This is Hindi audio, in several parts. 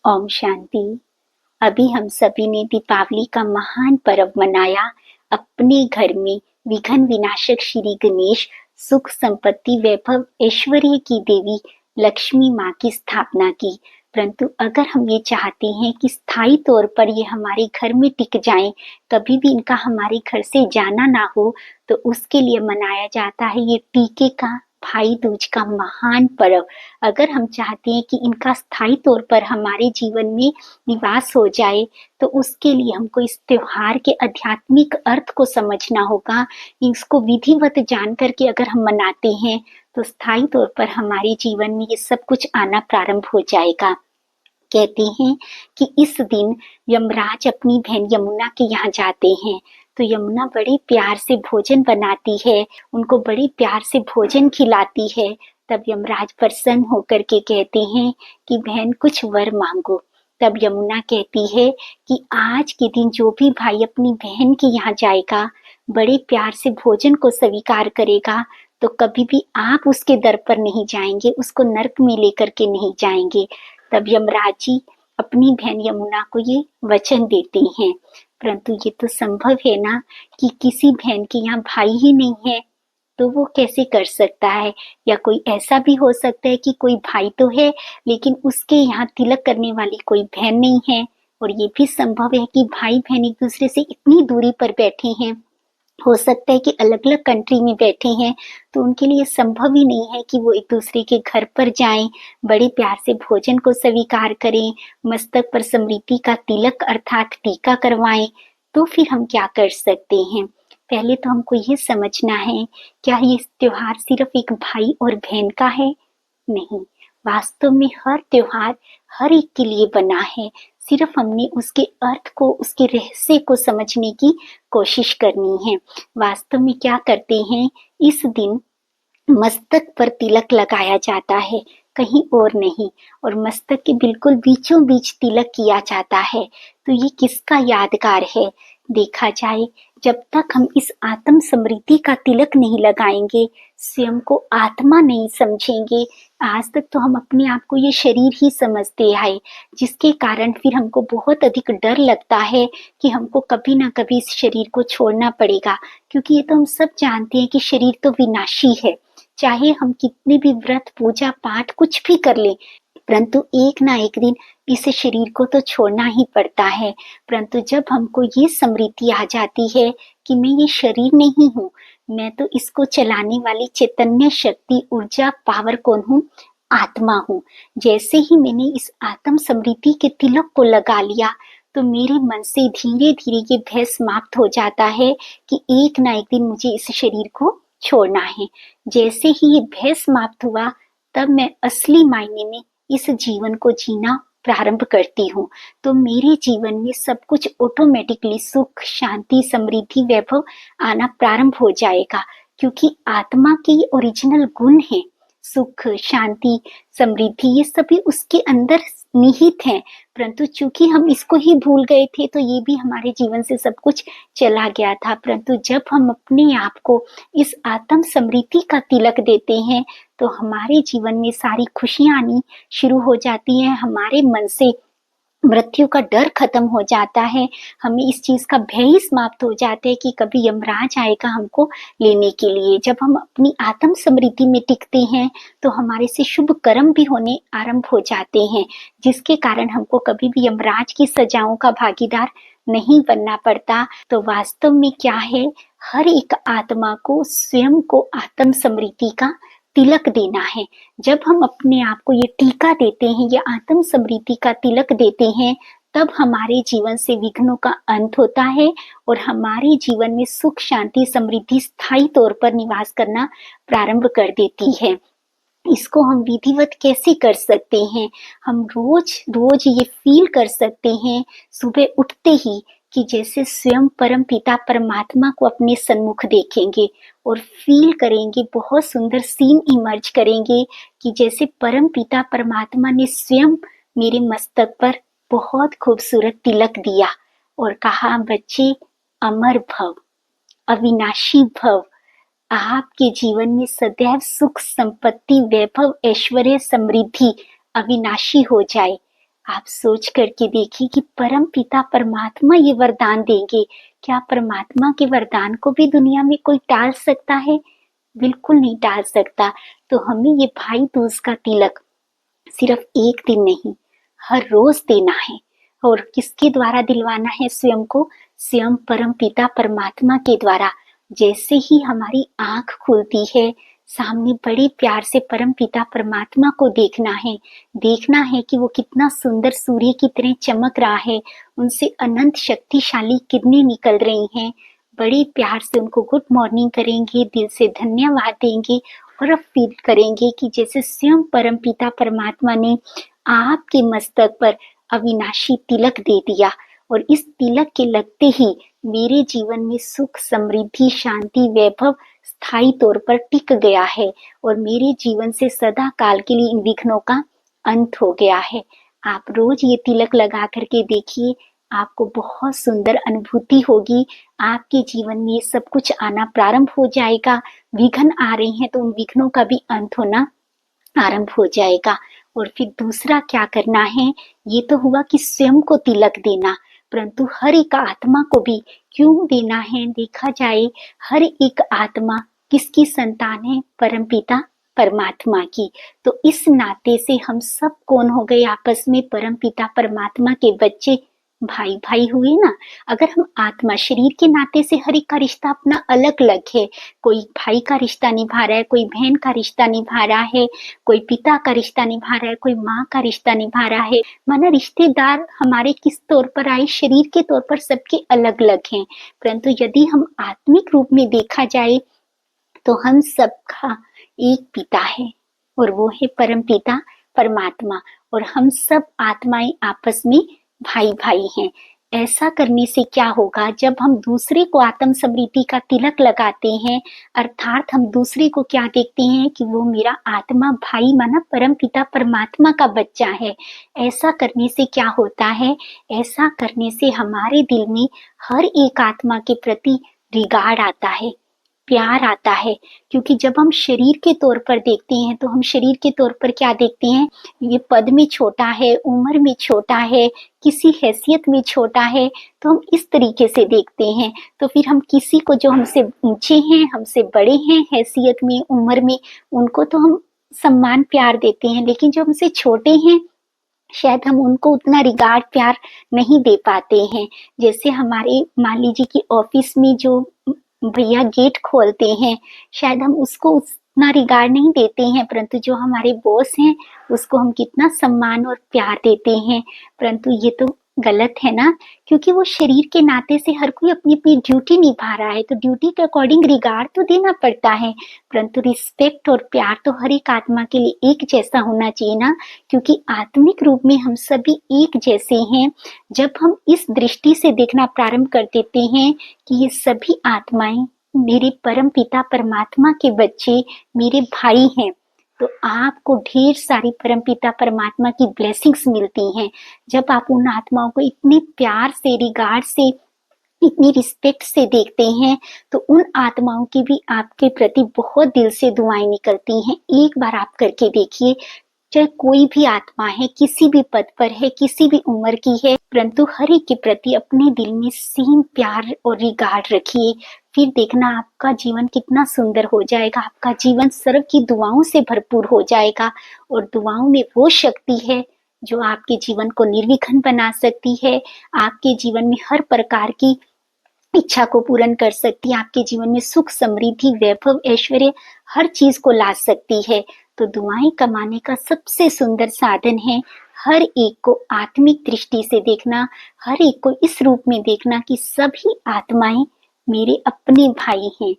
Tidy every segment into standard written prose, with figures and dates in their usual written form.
ओम शांति। अभी हम सभी ने दीपावली का महान पर्व मनाया। अपने घर में विघ्न विनाशक श्री गणेश, सुख संपत्ति वैभव ऐश्वर्य की देवी लक्ष्मी माँ की स्थापना की। परंतु अगर हम ये चाहते हैं कि स्थायी तौर पर ये हमारे घर में टिक जाएं, कभी भी इनका हमारे घर से जाना ना हो, तो उसके लिए मनाया जाता है ये टीके का, भाई दूज का महान पर्व। अगर हम चाहते हैं कि इनका स्थायी तौर पर हमारे जीवन में निवास हो जाए, तो उसके लिए हमको इस त्योहार के आध्यात्मिक अर्थ को समझना होगा। इसको विधिवत जान करके अगर हम मनाते हैं, तो स्थायी तौर पर हमारे जीवन में ये सब कुछ आना प्रारंभ हो जाएगा। कहते हैं कि इस दिन यमराज अपनी बहन यमुना के यहाँ जाते हैं, तो यमुना बड़े प्यार से भोजन बनाती है, उनको बड़े प्यार से भोजन खिलाती है। तब यमराज प्रसन्न होकर के कहते हैं कि बहन कुछ वर मांगो। तब यमुना कहती है कि आज के दिन जो भी भाई अपनी बहन के यहाँ जाएगा, बड़े प्यार से भोजन को स्वीकार करेगा, तो कभी भी आप उसके दर पर नहीं जाएंगे, उसको नरक में लेकर के नहीं जाएंगे। तब यमराज जी अपनी बहन यमुना को ये वचन देते हैं। परंतु ये तो संभव है ना कि किसी बहन के यहाँ भाई ही नहीं है, तो वो कैसे कर सकता है? या कोई ऐसा भी हो सकता है कि कोई भाई तो है, लेकिन उसके यहाँ तिलक करने वाली कोई बहन नहीं है। और ये भी संभव है कि भाई बहन एक दूसरे से इतनी दूरी पर बैठे हैं, हो सकता है कि अलग अलग कंट्री में बैठे हैं, तो उनके लिए संभव ही नहीं है कि वो एक दूसरे के घर पर जाएं, बड़े प्यार से भोजन को स्वीकार करें, मस्तक पर स्मृति का तिलक अर्थात टीका करवाएं। तो फिर हम क्या कर सकते हैं? पहले तो हमको ये समझना है, क्या ये त्योहार सिर्फ एक भाई और बहन का है? नहीं, वास्तव में हर त्योहार हर एक के लिए बना है। सिर्फ हमने उसके अर्थ को, उसके रहस्य को समझने की कोशिश करनी है। वास्तव में क्या करते हैं, इस दिन मस्तक पर तिलक लगाया जाता है, कहीं और नहीं, और मस्तक के बिल्कुल बीचों बीच तिलक किया जाता है। तो ये किसका यादगार है? देखा जाए, जब तक हम इस आत्म समृद्धि का तिलक नहीं लगाएंगे, स्वयं को आत्मा नहीं समझेंगे, आज तक तो हम अपने आप को ये शरीर ही समझते आए, जिसके कारण फिर हमको बहुत अधिक डर लगता है कि हमको कभी ना कभी इस शरीर को छोड़ना पड़ेगा। क्योंकि ये तो हम सब जानते हैं कि शरीर तो विनाशी है, चाहे हम कितने भी व्रत पूजा पाठ कुछ भी कर लें, परंतु एक ना एक दिन इस शरीर को तो छोड़ना ही पड़ता है। परंतु जब हमको ये स्मृति आ जाती है कि मैं ये शरीर नहीं हूँ, मैं तो इसको चलाने वाली चैतन्य शक्ति, ऊर्जा, पावर कौन हूँ? आत्मा हूँ। जैसे ही मैंने इस आत्म स्मृति के तिलक को लगा लिया, तो मेरे मन से धीरे धीरे ये भय समाप्त हो जाता है कि एक ना एक दिन मुझे इस शरीर को छोड़ना है। जैसे ही ये भय समाप्त हुआ, तब मैं असली मायने में इस जीवन को जीना प्रारंभ करती हूँ। तो मेरे जीवन में सब कुछ ऑटोमेटिकली सुख, शांति, समृद्धि, वैभव आना प्रारंभ हो जाएगा, क्योंकि आत्मा के ओरिजिनल गुण है सुख, शांति, समृद्धि, ये सभी उसके अंदर निहित हैं। परंतु चूंकि हम इसको ही भूल गए थे, तो ये भी हमारे जीवन से सब कुछ चला गया था। परंतु जब हम अपने आप को इस आत्म समृद्धि का तिलक देते हैं, तो हमारे जीवन में सारी खुशियां आनी शुरू हो जाती हैं। हमारे मन से मृत्यु का डर खत्म हो जाता है, हमें इस चीज का भय ही समाप्त हो जाता है कि कभी यमराज आएगा हमको लेने के लिए। जब हम अपनी आत्म समृद्धि में टिकते हैं, तो हमारे से शुभ कर्म भी होने आरंभ हो जाते हैं, जिसके कारण हमको कभी भी यमराज की सजाओं का भागीदार नहीं बनना पड़ता। तो वास्तव में क्या है, हर एक आत्मा को स्वयं को आत्म समृद्धि का तिलक देना है। जब हम अपने आप को ये टीका देते हैं, ये आत्म समृद्धि का तिलक देते हैं, तब हमारे जीवन से विघ्नों का अंत होता है और हमारे जीवन में सुख, शांति, समृद्धि स्थायी तौर पर निवास करना प्रारंभ कर देती है। इसको हम विधिवत कैसे कर सकते हैं? हम रोज रोज ये फील कर सकते हैं सुबह उठते ही, कि जैसे स्वयं परम पिता परमात्मा को अपने सन्मुख देखेंगे और फील करेंगे, बहुत सुंदर सीन इमर्ज करेंगे कि जैसे परम पिता परमात्मा ने स्वयं मेरे मस्तक पर बहुत खूबसूरत तिलक दिया और कहा, बच्चे अमर भव, अविनाशी भव, आपके जीवन में सदैव सुख, संपत्ति, वैभव, ऐश्वर्य, समृद्धि अविनाशी हो जाए। आप सोच करके देखिए कि परम पिता परमात्मा ये वरदान देंगे। क्या परमात्मा के वरदान को भी दुनिया में कोई टाल सकता है? बिल्कुल नहीं टाल सकता। तो हमें ये भाई दूज का तिलक सिर्फ एक दिन नहीं, हर रोज देना है। और किसके द्वारा दिलवाना है स्वयं को? स्वयं परम पिता परमात्मा के द्वारा। जैसे ही हमारी आंख खुलती है, सामने बड़े प्यार से परम पिता परमात्मा को देखना है। देखना है कि वो कितना सुंदर सूर्य की तरह चमक रहा है, उनसे अनंत शक्तिशाली किरणें निकल रही हैं। बड़े प्यार से उनको गुड मॉर्निंग करेंगे, दिल से धन्यवाद देंगे और अब फील करेंगे कि जैसे स्वयं परम पिता परमात्मा ने आपके मस्तक पर अविनाशी तिलक दे दिया और इस तिलक के लगते ही मेरे जीवन में सुख समृद्धि शांति वैभव स्थायी तौर पर टिक गया है और मेरे जीवन से सदा काल के लिए इन विघ्नों का अंत हो गया है। आप रोज ये तिलक लगा करके देखिए, आपको बहुत सुंदर अनुभूति होगी। आपके जीवन में सब कुछ आना प्रारंभ हो जाएगा। विघ्न आ रही हैं तो उन विघ्नों का भी अंत होना आरंभ हो जाएगा। और फिर दूसरा क्या करना है, ये तो हुआ कि स्वयं को तिलक देना, परंतु हर एक आत्मा को भी क्यों देना है? देखा जाए, हर एक आत्मा किसकी संतान है? परमपिता परमात्मा की। तो इस नाते से हम सब कौन हो गए आपस में? परमपिता परमात्मा के बच्चे, भाई भाई हुए ना। अगर हम आत्मा शरीर के नाते से हर एक का रिश्ता अपना अलग अलग है, कोई भाई का रिश्ता निभा रहा है, कोई बहन का रिश्ता निभा रहा है, कोई पिता का रिश्ता निभा रहा है, कोई माँ का रिश्ता निभा रहा है। माना रिश्तेदार हमारे किस तौर पर आए, शरीर के तौर पर सबके अलग अलग हैं, परंतु यदि हम आत्मिक रूप में देखा जाए तो हम सबका एक पिता है और वो है परम पिता परमात्मा। और हम सब आत्माएं आपस में भाई भाई हैं। ऐसा करने से क्या होगा, जब हम दूसरे को आत्म समृद्धि का तिलक लगाते हैं, अर्थात हम दूसरे को क्या देखते हैं कि वो मेरा आत्मा भाई माना परम पिता परमात्मा का बच्चा है। ऐसा करने से क्या होता है, ऐसा करने से हमारे दिल में हर एक आत्मा के प्रति रिगार्ड आता है, प्यार आता है। क्योंकि जब हम शरीर के तौर पर देखते हैं तो हम शरीर के तौर पर क्या देखते हैं, ये पद में छोटा है, उम्र में छोटा है, किसी हैसियत में छोटा है, तो हम इस तरीके से देखते हैं। तो फिर हम किसी को जो हमसे ऊंचे हैं, हमसे बड़े हैं हैसियत में उम्र में, उनको तो हम सम्मान प्यार देते हैं, लेकिन जो हमसे छोटे हैं शायद हम उनको उतना रिगार्ड प्यार नहीं दे पाते हैं। जैसे हमारे मान लीजिए कि ऑफिस में जो भैया गेट खोलते हैं, शायद हम उसको उतना रिगार्ड नहीं देते हैं, परंतु जो हमारे बॉस हैं उसको हम कितना सम्मान और प्यार देते हैं। परंतु ये तो गलत है ना, क्योंकि वो शरीर के नाते से हर कोई अपनी अपनी ड्यूटी निभा रहा है, तो ड्यूटी के अकॉर्डिंग रिगार्ड तो देना पड़ता है, परंतु रिस्पेक्ट और प्यार तो हर एक आत्मा के लिए एक जैसा होना चाहिए ना। क्योंकि आत्मिक रूप में हम सभी एक जैसे हैं। जब हम इस दृष्टि से देखना प्रारंभ कर देते हैं कि ये सभी आत्माएं मेरे परम पिता परमात्मा के बच्चे, मेरे भाई हैं, तो आपको ढेर सारी परम पिता परमात्मा की ब्लेसिंग्स मिलती हैं। जब आप उन आत्माओं को इतने प्यार से, रिगार्ड से, इतनी रिस्पेक्ट से देखते हैं, तो उन आत्माओं की भी आपके प्रति बहुत दिल से दुआएं निकलती हैं। एक बार आप करके देखिए, चाहे कोई भी आत्मा है, किसी भी पद पर है, किसी भी उम्र की है, परंतु हर एक के प्रति अपने दिल में सेम प्यार और रिगार्ड रखिए। फिर देखना आपका जीवन कितना सुंदर हो जाएगा। आपका जीवन सर्व की दुआओं से भरपूर हो जाएगा। और दुआओं में वो शक्ति है जो आपके जीवन को निर्विघ्न बना सकती है, आपके जीवन में हर प्रकार की इच्छा को पूर्ण कर सकती है, आपके जीवन में सुख समृद्धि वैभव ऐश्वर्य हर चीज को ला सकती है। तो दुआएं कमाने का सबसे सुंदर साधन है हर एक को आत्मिक दृष्टि से देखना, हर एक को इस रूप में देखना कि सभी आत्माएं मेरे अपने भाई हैं।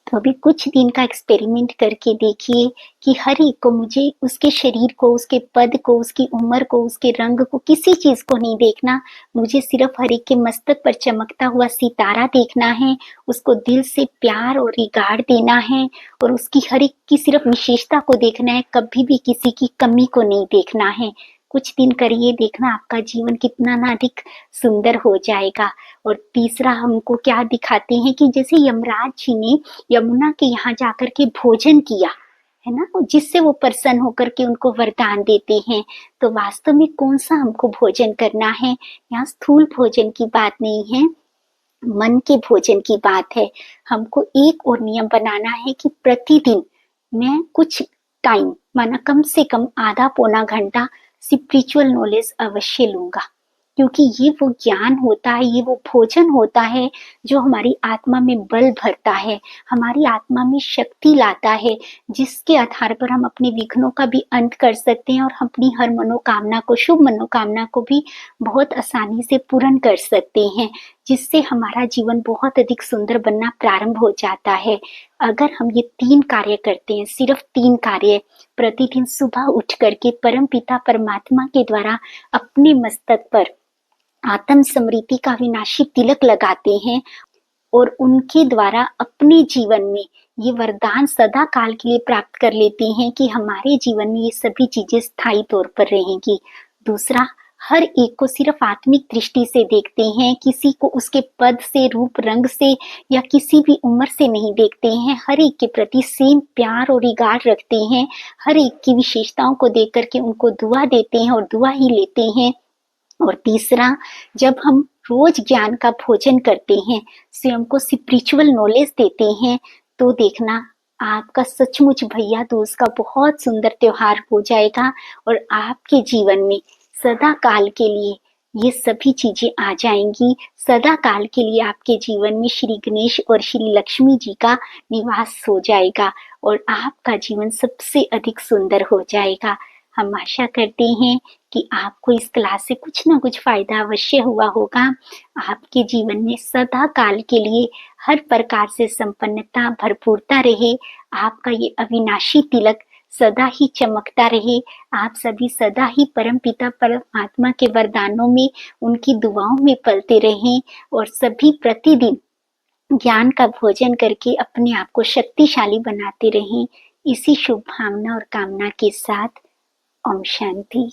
तो अभी कुछ दिन का एक्सपेरिमेंट करके देखिए कि हर एक को, मुझे उसके शरीर को, उसके पद को, उसकी उम्र को, उसके रंग को, किसी चीज को नहीं देखना। मुझे सिर्फ हर एक के मस्तक पर चमकता हुआ सितारा देखना है, उसको दिल से प्यार और रिगार्ड देना है और उसकी हर एक की सिर्फ विशेषता को देखना है, कभी भी किसी की कमी को नहीं देखना है। कुछ दिन करिए, देखना आपका जीवन कितना ना अधिक सुंदर हो जाएगा। और तीसरा हमको क्या दिखाते हैं कि जैसे यमराज जी ने यमुना के यहाँ जाकर के भोजन किया, है ना, जिससे वो प्रसन्न होकर के उनको वरदान देते हैं। तो वास्तव में कौन सा हमको भोजन करना है, यहाँ स्थूल भोजन की बात नहीं है, मन के भोजन की बात है। हमको एक और नियम बनाना है कि प्रतिदिन मैं कुछ टाइम, माना कम से कम आधा पौना घंटा स्पिरिचुअल नॉलेज अवश्य लूंगा, क्योंकि ये वो ज्ञान होता है, ये वो भोजन होता है जो हमारी आत्मा में बल भरता है, हमारी आत्मा में शक्ति लाता है, जिसके आधार पर हम अपने विघ्नों का भी अंत कर सकते हैं और हम अपनी हर मनोकामना को, शुभ मनोकामना को भी बहुत आसानी से पूर्ण कर सकते हैं, जिससे हमारा जीवन बहुत अधिक सुंदर बनना प्रारंभ हो जाता है। अगर हम ये 3 कार्य करते हैं, सिर्फ 3 कार्य, प्रतिदिन सुबह उठ करके परम पिता परमात्मा के द्वारा अपने मस्तक पर आत्म स्मृति का विनाशी तिलक लगाते हैं और उनके द्वारा अपने जीवन में ये वरदान सदा काल के लिए प्राप्त कर लेते हैं कि हमारे जीवन में ये सभी चीजें स्थायी तौर पर रहेंगी। दूसरा, हर एक को सिर्फ आत्मिक दृष्टि से देखते हैं, किसी को उसके पद से, रूप रंग से या किसी भी उम्र से नहीं देखते हैं, हर एक के प्रति सेम प्यार और रिगार्ड रखते हैं, हर एक की विशेषताओं को देख करके उनको दुआ देते हैं और दुआ ही लेते हैं। और तीसरा, जब हम रोज ज्ञान का भोजन करते हैं, स्वयं को स्पिरिचुअल नॉलेज देते हैं, तो देखना आपका सचमुच भैया दूज का बहुत सुंदर त्योहार हो जाएगा और आपके जीवन में सदा काल के लिए ये सभी चीजें आ जाएंगी। सदा काल के लिए आपके जीवन में श्री गणेश और श्री लक्ष्मी जी का निवास हो जाएगा और आपका जीवन सबसे अधिक सुंदर हो जाएगा। हम आशा करते हैं कि आपको इस क्लास से कुछ ना कुछ फायदा अवश्य हुआ होगा। आपके जीवन में सदा काल के लिए हर प्रकार से संपन्नता, भरपूरता रहे, आपका ये अविनाशी तिलक सदा ही चमकता रहे, आप सभी सदा ही परम पिता परमात्मा के वरदानों में, उनकी दुआओं में पलते रहें और सभी प्रतिदिन ज्ञान का भोजन करके अपने आप को शक्तिशाली बनाते रहें। इसी शुभ भावना और कामना के साथ ओम शांति।